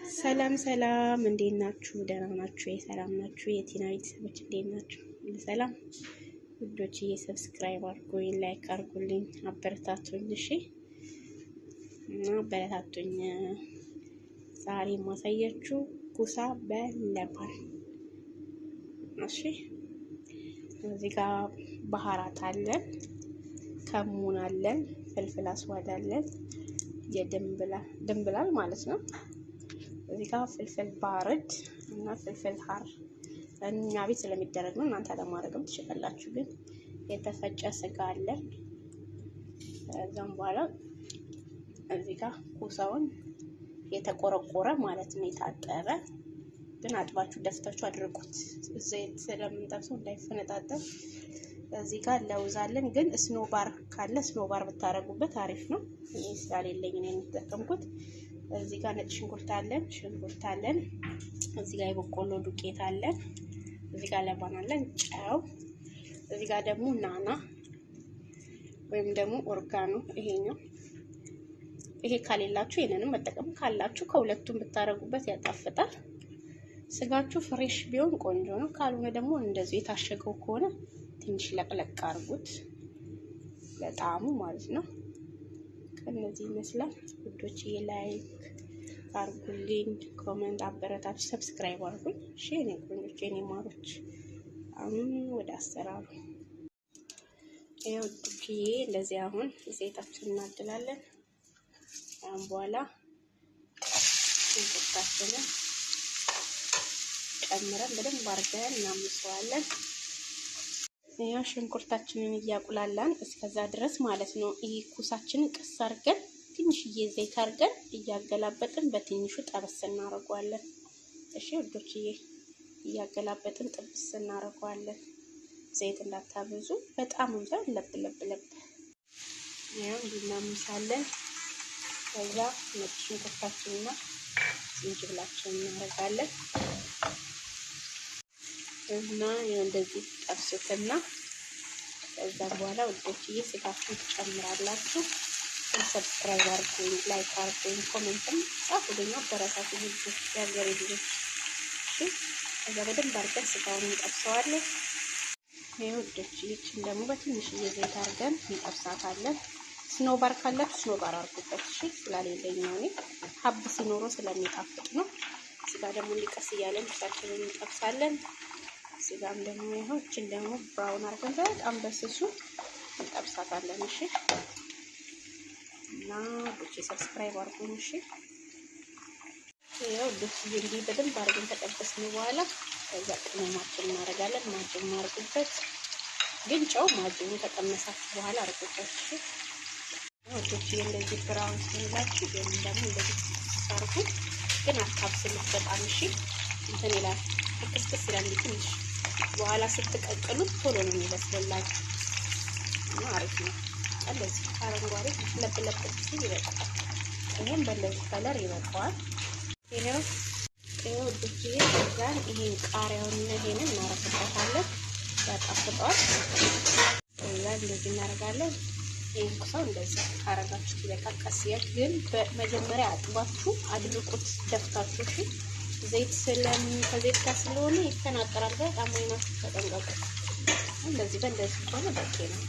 ሰላም እንዴት ናችሁ? ደህና ናችሁ? ሰላም ናችሁ? የቲና ቤተሰቦች እንዴት ናችሁ? ሰላም ውዶችዬ፣ ሰብስክራይብ አድርጉኝ፣ ላይክ አድርጉልኝ፣ አበረታቱኝ። እሺ እና አበረታቱኝ። ዛሬ ማሳያችሁ ኩሳ በለባል። እሺ እዚህ ጋር ባህራት አለን፣ ከሙን አለን፣ ፍልፍል አስዋድ አለን፣ የድንብላል ማለት ነው። እዚህ ጋር ፍልፍል ባርድ እና ፍልፍል ሀር እኛ ቤት ስለሚደረግ ነው። እናንተ ለማድረግም ትችላላችሁ። ግን የተፈጨ ስጋ አለን። ከዛም በኋላ እዚህ ጋር ኩሳውን የተቆረቆረ ማለት ነው፣ የታጠበ ግን አጥባችሁ ደፍታችሁ አድርቁት። ዘይት ስለምንጠብሰው እንዳይፈነጣጠር። እዚህ ጋር ለውዝ አለን፣ ግን ስኖባር ካለ ስኖባር ብታረጉበት አሪፍ ነው። እኔ ስላሌለኝ ነው የምጠቀምኩት። እዚህ ጋር ነጭ ሽንኩርት አለን፣ እዚህ ጋር የበቆሎ ዱቄት አለን፣ እዚህ ጋር ለባን አለን፣ ጨው፣ እዚህ ጋር ደግሞ ናና ወይም ደግሞ ኦርጋኖ ይሄኛው። ይሄ ካሌላችሁ ይሄንንም መጠቀም ካላችሁ ከሁለቱም ብታረጉበት ያጣፍጣል። ስጋችሁ ፍሬሽ ቢሆን ቆንጆ ነው። ካልሆነ ደግሞ እንደዚህ የታሸገው ከሆነ ትንሽ ለቅለቅ አድርጉት ለጣዕሙ ማለት ነው። እነዚህ ይመስላል ውዶችዬ። ላይክ አርጉልኝ፣ ኮሜንት አበረታችሁ፣ ሰብስክራይብ አርጉኝ። እሺ እኔ ቆንጆች፣ እኔ ማሮች። አሁን ወደ አሰራሩ ይሄ ውዶችዬ፣ እንደዚህ አሁን ዘይታችንን እናድላለን። አሁን በኋላ ሽንኩርታችንን ጨምረን በደንብ አድርገን እናምሰዋለን። ያው ሽንኩርታችንን እያቁላላን እስከዛ ድረስ ማለት ነው። ይሄ ኩሳችንን ቀስ አድርገን ትንሽዬ ዘይት አድርገን እያገላበጥን በትንሹ ጠበስ እናደርገዋለን። እሺ ውዶችዬ፣ እያገላበጥን ጥብስ እናደርገዋለን። ዘይት እንዳታበዙ፣ በጣም እንጃ፣ ለብ ያው እንዲናምሳለን። ከዛ ነጭ ሽንኩርታችንና ዝንጅብላችንን እናደርጋለን እና እንደዚህ ጠብሱትና ከዛ በኋላ ውዶችዬ ስጋችሁን ትጨምራላችሁ። ሰብስክራይብ አድርጉኝ፣ ላይክ አድርጉኝ፣ ኮሜንትም ጻፉልኝ፣ አበረታቱኝ ልጆች፣ የሀገሬ ልጆች። እሺ ከዛ በደንብ አድርገን ስጋውን እንጠብሰዋለን። ይሄ ውዶችዬ፣ ይህችን ደግሞ በትንሽዬ ዘይት አድርገን እንጠብሳታለን። ስኖባር ካላችሁ ስኖባር አድርጉበት። እሺ ስላሌለኝ ነው እኔ ሀብ ሲኖረው ስለሚጣፍጥ ነው። ስጋ ደግሞ እንዲቀስ እያለን ብቻችንን እንጠብሳለን። ስጋም ደግሞ ይሄው እችን ደግሞ ብራውን አድርገን በጣም በስሱ እንጠብሳታለን። እሺ እና ዱቼ ሰብስክራይብ አድርጉኝ። እሺ ይሄው ዱቼ እንግዲህ በደንብ አድርገን ከጠበስን በኋላ ከዛ ቅመማችን እናደርጋለን። ማጅን ማርጉበት፣ ግን ጨው ማጅኑ ከቀመሳችሁ በኋላ አድርጉበት። እሺ ይሄው ዱቼ እንደዚህ ብራውን ሲላችሁ ግን ደግሞ እንደዚህ ታርጉ፣ ግን አታብስሉት በጣም። እሺ እንትን ይላል፣ ክስክስ ይላል ትንሽ። በኋላ ስትቀቅሉት ቶሎ ነው የሚበስልላችሁ እና አሪፍ ነው። እንደዚህ አረንጓዴ ለብለብ ሲል ይበቃል። ይሄን በእንደዚህ ከለር ይበቃዋል። ይሄው ውዶችዬ፣ ከዛን ይሄን ቃሪያውንና ይሄንን እናረግበታለን፣ ያጣፍጠዋል። ከዛ እንደዚህ እናደርጋለን። ይሄን ኩሳው እንደዚህ አረጋችሁ ይበቃል። ቀስያት ግን በመጀመሪያ አጥባችሁ አድርቁት ደፍታችሁ። እሺ ዘይት ከዘይት ጋር ስለሆነ ይተናጠራል በጣም። አይናችሁ ተጠንቀቁ። እንደዚህ በእንደዚህ ከሆነ በቂ ነው።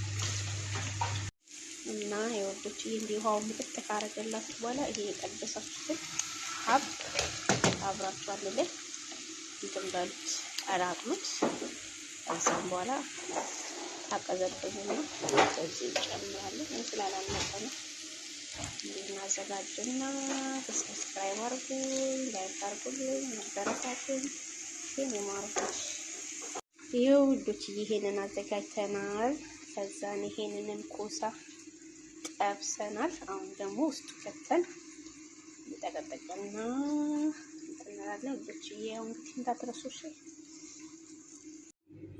እና የወዶች እንዲህ ውሃው ምጥጥ ካረገላችሁ በኋላ ይሄ የጠበሳችሁትን አብራችሁ አለለ እንትን በሉት፣ አራቅሉት። ከዛም በኋላ ታቀዘቅዙና እዚህ እንጨምራለን። እንስላላልመጣ ነው እናዘጋጅና ሰብስክራይብ አድርጉኝ፣ ላይክ አድርጉልኝ፣ አበረታቱኝ። የማርኩት ይሄው ውዶች ይሄንን አዘጋጅተናል። ከዛን ይሄንን ኩሳ ጠብሰናል። አሁን ደግሞ ውስጡ ከተን እንጠቀጥቀና እንተናለን ውዶች። ይሄው እንግዲህ እንዳትረሱ እሺ።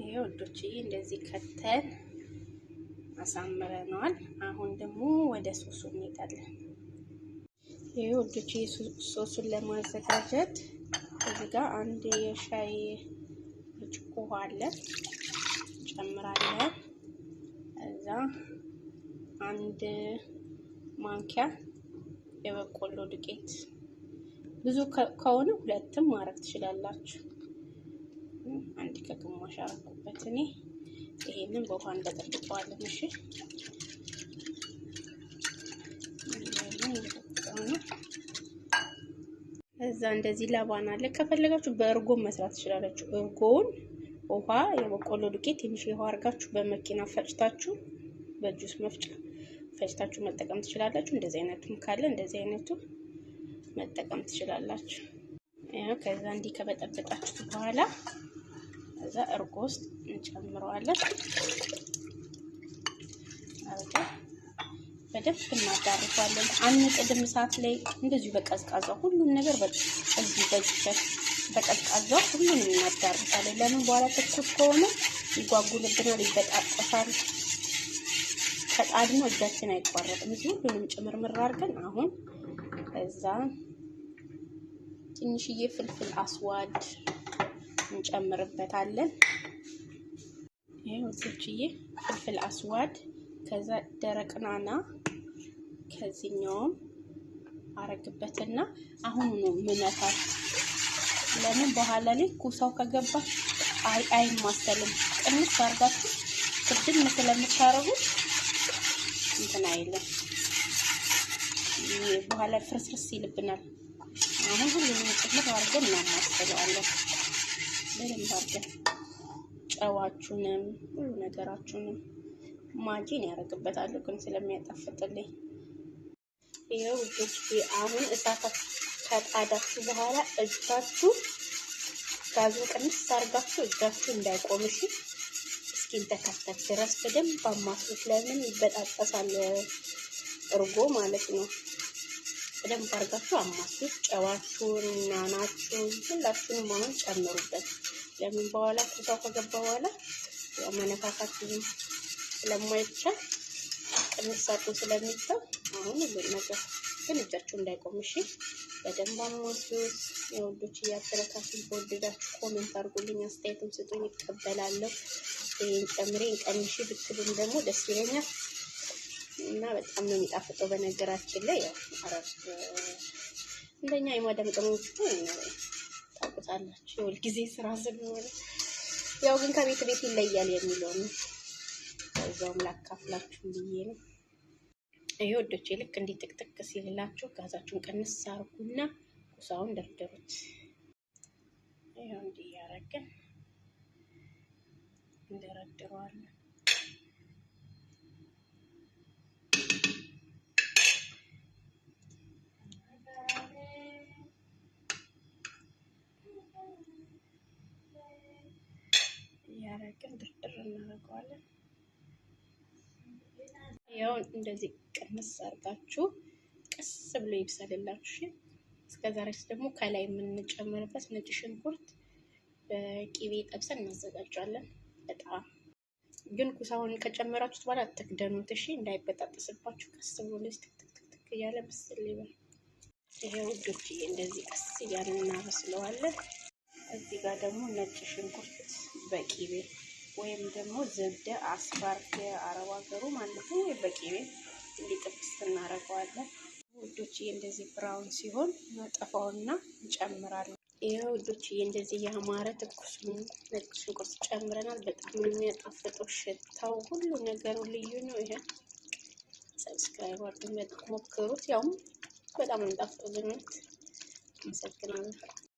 ይሄው ውዶች እንደዚህ ከተን አሳምረናል። አሁን ደግሞ ወደ ሶሱ እንሄዳለን። ይሄ ወዶች ሶሱን ለማዘጋጀት እዚህ ጋር አንድ የሻይ ብርጭቆ ውሃ አለ ጨምራለን። እዛ አንድ ማንኪያ የበቆሎ ዱቄት ብዙ ከሆነ ሁለትም ማድረግ ትችላላችሁ። አንድ ከግማሽ አረኩበት እኔ። ይሄንን በውሃ እንበጠብጠዋለን። እሺ እዛ እንደዚህ ላባና አለ። ከፈለጋችሁ በእርጎ መስራት ትችላላችሁ። እርጎውን ውሃ፣ የበቆሎ ዱቄት ትንሽ ውሃ አድርጋችሁ በመኪና ፈጭታችሁ በጁስ መፍጫ ፈጭታችሁ መጠቀም ትችላላችሁ። እንደዚህ አይነቱም ካለ እንደዚህ አይነቱ መጠቀም ትችላላችሁ። ከዛ እንዲህ ከበጠበጣችሁት በኋላ ከዛ እርጎ ውስጥ እንጨምረዋለን። በደንብ እናዳርሳለን። አንጥድም እሳት ላይ እንደዚሁ በቀዝቃዛው ሁሉም ነገር በዚህ በቀዝቃዛው ሁሉንም እናዳርሳለን። ለምን በኋላ ትኩስ ከሆነ ይጓጉልብናል፣ ይበጣጠሳል። ከጣድነው እጃችን አይቋረጥም። እዚህ ሁሉንም ጭምርምር አድርገን አሁን ከዛ ትንሽዬ ፍልፍል አስዋድ እንጨምርበታለን። ይሄው ትንሽዬ ፍልፍል አስዋድ፣ ከዛ ደረቅ ናና ከዚህኛውም አረግበትና አሁን ነው ምነካው። ለምን በኋላ ላይ ኩሳው ከገባ አይማሰልም። ቅንስ አርጋችሁ ክድን ስለምታረጉት እንትን አይልም፣ በኋላ ፍርስርስ ይልብናል። አሁን ሁሉንም ጭምር አድርገን እናማስለዋለን በደንብ አድርገን። ጨዋችሁንም ሁሉ ነገራችሁንም ማጂን ያደርግበታለሁ ግን ስለሚያጣፍጥልኝ። ይሄው ውዶች አሁን እሳት ከጣዳችሁ በኋላ እጃችሁ ጋዙን ቅንስ አድርጋችሁ እጃችሁ እንዳይቆምሽ እስኪንተከተክ ድረስ በደንብ አማስሉት። ለምን ይበጣጠሳል እርጎ ማለት ነው። በደንብ አድርጋችሁ አማስሉት። ጨዋችሁን፣ ናናችሁን ሁላችሁንም አሁን ጨምሩበት። ለምን በኋላ ኩሳው ከገባ በኋላ ያው መነካካችሁ ስለማይቻል ቅንስ አድርጎ ስለሚተው አሁን ሁሉ ነገር ግን እጃችሁ እንዳይቆም እሺ፣ በደንብ አማስሉት። የወንዶች እያበረታቱኝ በወደዳችሁ ኮሜንት አድርጉልኝ፣ አስተያየትም ስጡኝ፣ ይቀበላለሁ። ይሄን ጨምሬ ቀንሽ ብትሉም ደግሞ ደስ ይለኛል እና በጣም ነው የሚጣፍጠው። በነገራችን ላይ ያው አረብ እንደኛ የማዳም ቅመሞች ታውቁታላችሁ፣ የሁል ጊዜ ስራ ስለሆነ ያው ግን ከቤት ቤት ይለያል የሚለው ነው። እዛውም ላካፍላችሁ ብዬ ነው። ይሄ ወዶቼ ልክ እንዲህ ጥቅጥቅ ሲልላችሁ ጋዛችሁን ቀንስ አርጉና ኩሳውን ደርደሩት። ይሄው እንዲህ ያረጋን እንደረድረዋለን። ያረጋን ድርድር እናደርገዋለን። ያው እንደዚህ ቀንስ አርጋችሁ ቀስ ብሎ ይብሰልላችሁ። እስከዛሬስ ደግሞ ከላይ የምንጨምርበት ነጭ ሽንኩርት በቂቤ ጠብሰን እናዘጋጃለን። በጣም ግን ኩሳውን ከጨመራችሁት በኋላ አትክደኑት እሺ፣ እንዳይበጣጠስባችሁ። ቀስ ብሎ እንደዚህ ትክትክ እያለ ብስል ይበል። ይሄ ውዶች እንደዚህ ቀስ እያልን እናበስለዋለን። እዚህ ጋር ደግሞ ነጭ ሽንኩርት በቂቤ ወይም ደግሞ ዝብደ አስባር የአረብ ሀገሩ ማለት ነው። በቂቤ እንዲጥብስ እናደርገዋለን ውዶች። እንደዚህ ብራውን ሲሆን እናጠፋውና እንጨምራለን። ይሄ ውዶች እንደዚህ ያማረ ትኩስ ነጭ ሽንኩርት ጨምረናል። በጣም የሚያጣፍጠው ሽታው ሁሉ ነገሩ ልዩ ነው። ይሄ ሰብስክራይብ አድርጉ፣ ሞክሩት። ያው በጣም የሚጣፍጠው ዝነት። አመሰግናለሁ።